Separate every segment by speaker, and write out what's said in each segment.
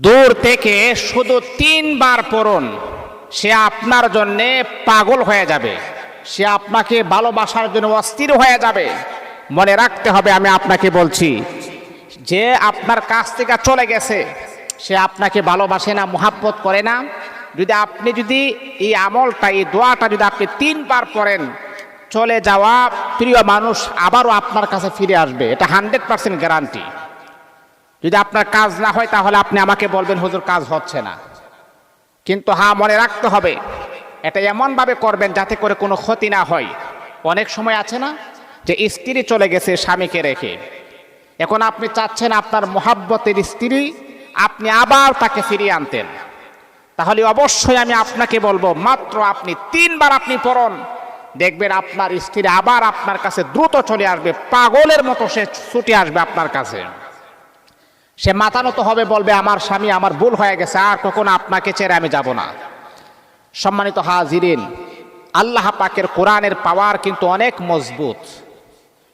Speaker 1: দূর থেকে শুধু 3 বার পড়ুন, সে আপনার জন্যে পাগল হয়ে যাবে, সে আপনাকে ভালোবাসার জন্য অস্থির হয়ে যাবে। মনে রাখতে হবে, আমি আপনাকে বলছি, যে আপনার কাছ থেকে চলে গেছে সে আপনাকে ভালোবাসে না, মুহাব্বত করে না। যদি এই আমলটা, এই দোয়াটা যদি আপনি 3 বার পড়েন, চলে যাওয়া প্রিয় মানুষ আবারও আপনার কাছে ফিরে আসবে, এটা 100% গ্যারান্টি। যদি আপনার কাজ না হয় তাহলে আপনি আমাকে বলবেন, হুজুর কাজ হচ্ছে না। কিন্তু হ্যাঁ, মনে রাখতে হবে, এটা এমনভাবে করবেন যাতে করে কোনো ক্ষতি না হয়। অনেক সময় আছে না যে স্ত্রী চলে গেছে স্বামীকে রেখে, এখন আপনি চাচ্ছেন আপনার মুহাব্বতের স্ত্রী আপনি আবার তাকে ফিরিয়ে আনতেন, তাহলে অবশ্যই আমি আপনাকে বলবো, মাত্র আপনি 3 বার আপনি পড়ুন, দেখবেন আপনার স্ত্রী আবার আপনার কাছে দ্রুত চলে আসবে, পাগলের মতো সে ছুটে আসবে আপনার কাছে। সে মাথা নত হবে, বলবে আমার স্বামী, আমার ভুল হয়ে গেছে, আর কখনো আপনাকে ছেড়ে আমি যাব না। সম্মানিত হাজিরিন, আল্লাহ পাকের কোরআনের পাওয়ার কিন্তু অনেক মজবুত।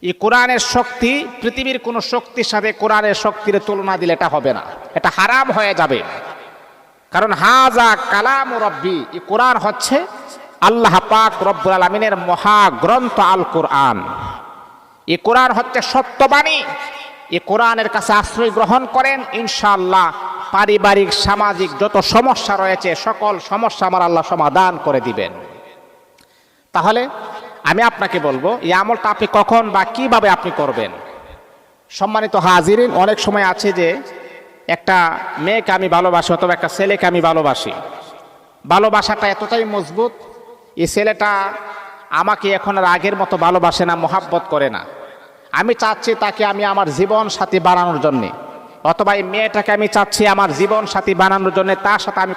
Speaker 1: এই কোরআনের শক্তি পৃথিবীর কোনো শক্তির সাথে কোরআনের শক্তির তুলনা দিলে এটা হবে না, এটা হারাম হয়ে যাবে। কারণ হাজা কালাম রব্বি, এই কোরআন হচ্ছে আল্লাহ পাক রব্বুল আলামিনের মহাগ্রন্থ আল কোরআন। এই কোরআন হচ্ছে সত্যবাণী। এই কোরআনের কাছে আশ্রয় গ্রহণ করেন, ইনশাআল্লাহ পারিবারিক সামাজিক যত সমস্যা রয়েছে সকল সমস্যা আমার আল্লাহ সমাধান করে দিবেন। তাহলে আমি আপনাকে বলবো, এই আমলটা আপনি কখন বা কিভাবে আপনি করবেন। সম্মানিত হাজিরিন, অনেক সময় আছে যে একটা মেয়েকে আমি ভালোবাসি অথবা একটা ছেলেকে আমি ভালোবাসি, ভালোবাসাটা এতটাই মজবুত, এই ছেলেটা আমাকে এখন আর আগের মতো ভালোবাসে না, মোহাব্বত করে না। আমি চাচ্ছি তাকে আমি আমার জীবন সাথী বানানোর জন্যে, অথবা এই মেয়েটাকে আমি চাচ্ছি আমার জীবন সাথী বানানোর জন্য, তার সাথে আমি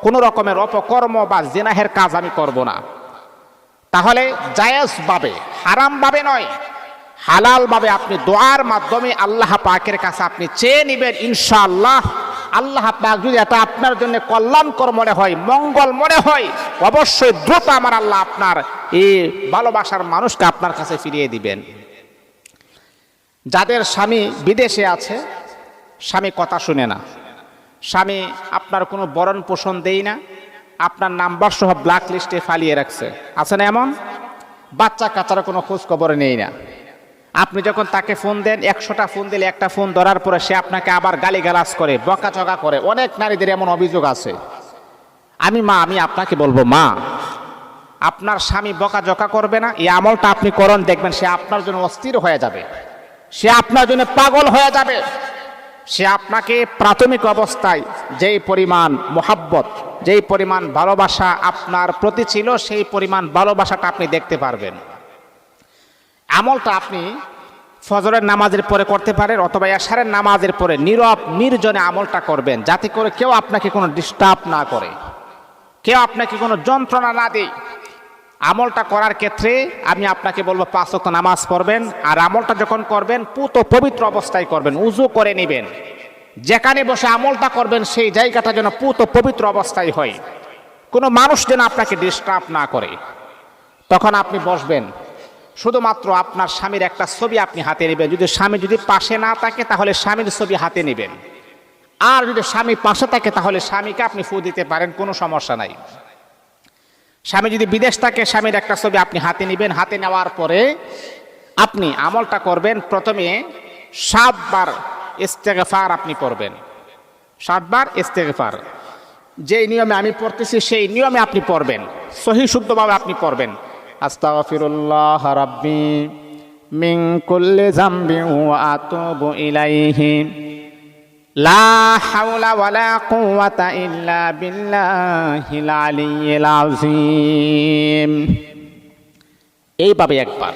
Speaker 1: কোনো রকমের অপকর্ম বা জিনাহের কাজ আমি করব না। তাহলে জায়েজভাবে, হারামভাবে নয়, হালালভাবে আপনি দোয়ার মাধ্যমে আল্লাহ পাকের কাছে আপনি চেয়ে নেবেন, ইনশাআল্লাহ আল্লাহ পাক যদি এটা আপনার জন্য কল্যাণকর মনে হয়, মঙ্গল মনে হয়, অবশ্যই দ্রুত আমার আল্লাহ আপনার এই ভালোবাসার মানুষকে আপনার কাছে ফিরিয়ে দিবেন। যাদের স্বামী বিদেশে আছে, স্বামী কথা শুনে না, স্বামী আপনার কোনো বরণ পোষণ দেই না, আপনার নাম্বার সহ ব্ল্যাক লিস্টে ফালিয়ে রাখছে, আছে না এমন? বাচ্চা কাচ্চারা কোনো খোঁজ খবর নেই না। আপনি যখন তাকে ফোন দেন, 100টা ফোন দিলে একটা ফোন ধরার পরে সে আপনাকে আবার গালিগালাজ করে, বকাচকা করে। অনেক নারীদের এমন অভিযোগ আছে। আমি আপনাকে বলবো, মা, আপনার স্বামী বকাঝকা করবে না, এই আমলটা আপনি করুন, দেখবেন সে আপনার জন্য অস্থির হয়ে যাবে, সে আপনার জন্য পাগল হয়ে যাবে। সে আপনাকে প্রাথমিক অবস্থায় যেই পরিমাণ মোহাব্বত, যেই পরিমাণ ভালোবাসা আপনার প্রতি ছিল, সেই পরিমাণ ভালোবাসাটা আপনি দেখতে পারবেন। আমলটা আপনি ফজরের নামাজের পরে করতে পারেন, অথবা এশারের নামাজের পরে নীরব নির্জনে আমলটা করবেন, যাতে করে কেউ আপনাকে কোনো ডিস্টার্ব না করে, কেউ আপনাকে কোনো যন্ত্রণা না দেয়। আমলটা করার ক্ষেত্রে আমি আপনাকে বলবো 5 ওয়াক্ত নামাজ পড়বেন, আর আমলটা যখন করবেন পুত পবিত্র অবস্থায় করবেন, উযু করে নেবেন। যেখানে বসে আমলটা করবেন সেই জায়গাটা যেন পুত পবিত্র অবস্থায় হয়, কোনো মানুষ যেন আপনাকে ডিস্টার্ব না করে। তখন আপনি বসবেন, শুধুমাত্র আপনার স্বামীর একটা ছবি আপনি হাতে নেবেন। যদি স্বামী পাশে না থাকে তাহলে স্বামীর ছবি হাতে নেবেন, আর যদি স্বামী পাশে থাকে তাহলে স্বামীকে আপনি ফু দিতে পারেন, কোনো সমস্যা নাই। স্বামী যদি বিদেশ থাকে, স্বামীর একটা ছবি আপনি হাতে নেবেন। হাতে নেওয়ার পরে আপনি আমলটা করবেন, প্রথমে 7 বার ইস্তেগফার আপনি পড়বেন, 7 বার ইস্তেগফার। যেই নিয়মে আমি পড়তেছি সেই নিয়মে আপনি পড়বেন, সহি শুদ্ধভাবে আপনি পড়বেন। আস্তাগফিরুল্লাহ রাব্বি মিন কুল্লি যামবি ওয়া আতুবু ইলাইহি লা হাওলা ওয়ালা কুওয়াতা ইল্লা বিল্লাহিল আলিয়্যিল আযীম। এইভাবে একবার,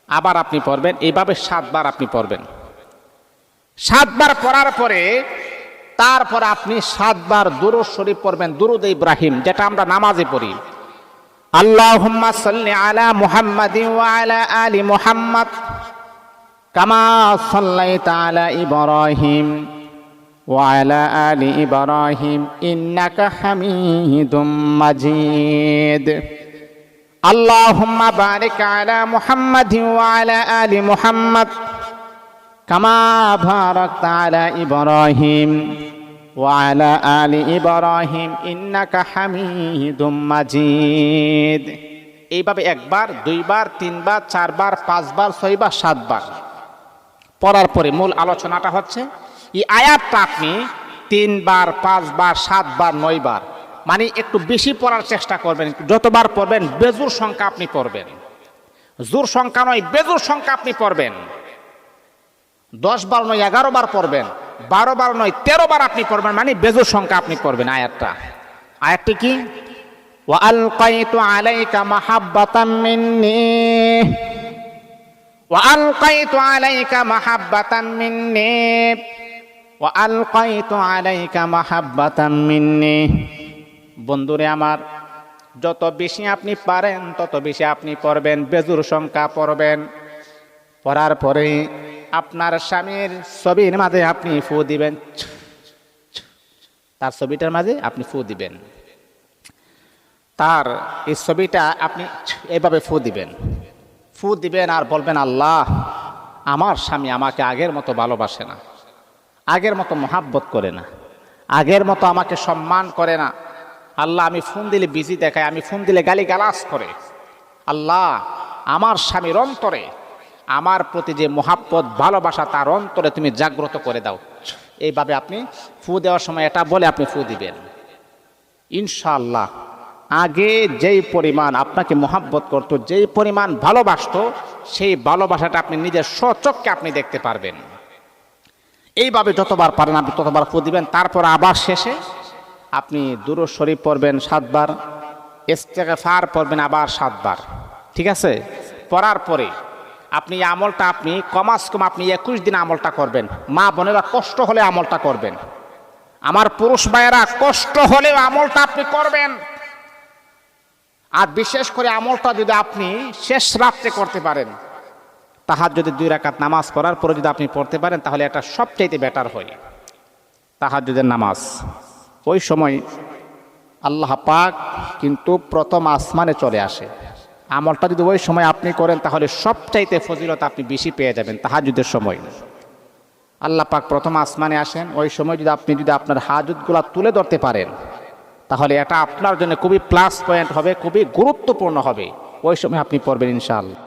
Speaker 1: আবার আপনি পড়বেন, এইভাবে 7 বার আপনি পড়বেন। 7 বার পড়ার পরে তারপর আপনি 7 বার দুরূদ শরীফ পড়বেন, দুরূদ ইব্রাহিম, যেটা আমরা নামাজে পড়ি। আল্লাহুম্মা সাল্লি আলা মুহাম্মাদিন ওয়া আলা আলি মুহাম্মাদ কামা সাল্লাইতা আলা ইব্রাহিম ওয়া আলা আলি ইব্রাহিম ইন্নাকা হামিদুম মাজিদ। আল্লাহুম্মা বারিক আলা মুহাম্মাদিন ওয়া আলা আলি মুহাম্মাদ কামা বারাকতা আলা ইব্রাহিম وعلى آل إبراهيم إنك حميد مجيد। এইভাবে একবার, দুইবার, তিনবার, চারবার, পাঁচবার, ছয়বার, সাতবার পড়ার পরে মূল আলোচনাটা হচ্ছে এই আয়াতটা আপনি 3 বার, 5 বার, 7 বার, 9 বার, মানে একটু বেশি পড়ার চেষ্টা করবেন। যতবার পড়বেন বেজোর সংখ্যা আপনি পড়বেন, জোর সংখ্যা নয়, বেজোর সংখ্যা আপনি পড়বেন। 10 বার নয়, 11 বার পড়বেন, 12 বার নয়, 13 বার আপনি পড়বেন, মানে বেজোর সংখ্যা আপনি পড়বেন। আয়াতটি কি? وألقيت عليك محبة مني وألقيت عليك محبة مني وألقيت عليك محبة مني। বন্ধুরে আমার, যত বেশি আপনি পারেন তত বেশি আপনি পড়বেন, বেজোর সংখ্যা পড়বেন। পড়ার পরে আপনার স্বামীর ছবির মাঝে আপনি ফু দিবেন, তার ছবিটার মাঝে আপনি ফু দিবেন, তার এই ছবিটা আপনি এভাবে ফু দিবেন আর বলবেন, আল্লাহ, আমার স্বামী আমাকে আগের মতো ভালোবাসে না, আগের মতো মহাব্বত করে না, আগের মতো আমাকে সম্মান করে না। আল্লাহ, আমি ফোন দিলে বিজি দেখায়, আমি ফোন দিলে গালিগালাজ করে। আল্লাহ, আমার স্বামীর অন্তরে আমার প্রতি যে মহাব্বত, ভালোবাসা, তার অন্তরে তুমি জাগ্রত করে দাও। এইভাবে আপনি ফু দেওয়ার সময় এটা বলে আপনি ফু দিবেন। ইনশাআল্লাহ আগে যেই পরিমাণ আপনাকে মহাব্বত করত, যেই পরিমাণ ভালোবাসতো, সেই ভালোবাসাটা আপনি নিজের স্বচক্ষে আপনি দেখতে পারবেন। এইভাবে যতবার পারেন আপনি ততবার ফু দিবেন। তারপর আবার শেষে আপনি দুরূদ শরীফ পড়বেন 7 বার, ইস্তেগফার পড়বেন আবার 7 বার। ঠিক আছে? পড়ার পরে আপনি আমলটা আপনি কমাস কম আপনি 21 দিন আমলটা করবেন। মা বোনেরা, কষ্ট হলে আমলটা করবেন। আমার পুরুষ ভাইয়েরা, কষ্ট হলেও আমলটা আপনি করবেন। আর বিশেষ করে আমলটা যদি আপনি শেষ রাত্রে করতে পারেন, তাহাজ্জুদে 2 রাকাত নামাজ পড়ার পরে যদি আপনি পড়তে পারেন, তাহলে এটা সবচাইতে বেটার হয়। তাহাজ্জুদের নামাজ ওই সময় আল্লাহ পাক কিন্তু প্রথম আসমানে চলে আসে। আমলটা যদি ওই সময় আপনি করেন, তাহলে সবচাইতে ফজিলত আপনি বেশি পেয়ে যাবেন। তাহাজ্জুদের সময় আল্লাহ পাক প্রথম আসমানে আসেন। ওই সময় যদি আপনি আপনার হাজতগুলা তুলে ধরতে পারেন, তাহলে এটা আপনার জন্য খুবই প্লাস পয়েন্ট হবে, খুবই গুরুত্বপূর্ণ হবে। ওই সময় আপনি পড়বেন ইনশাআল্লাহ।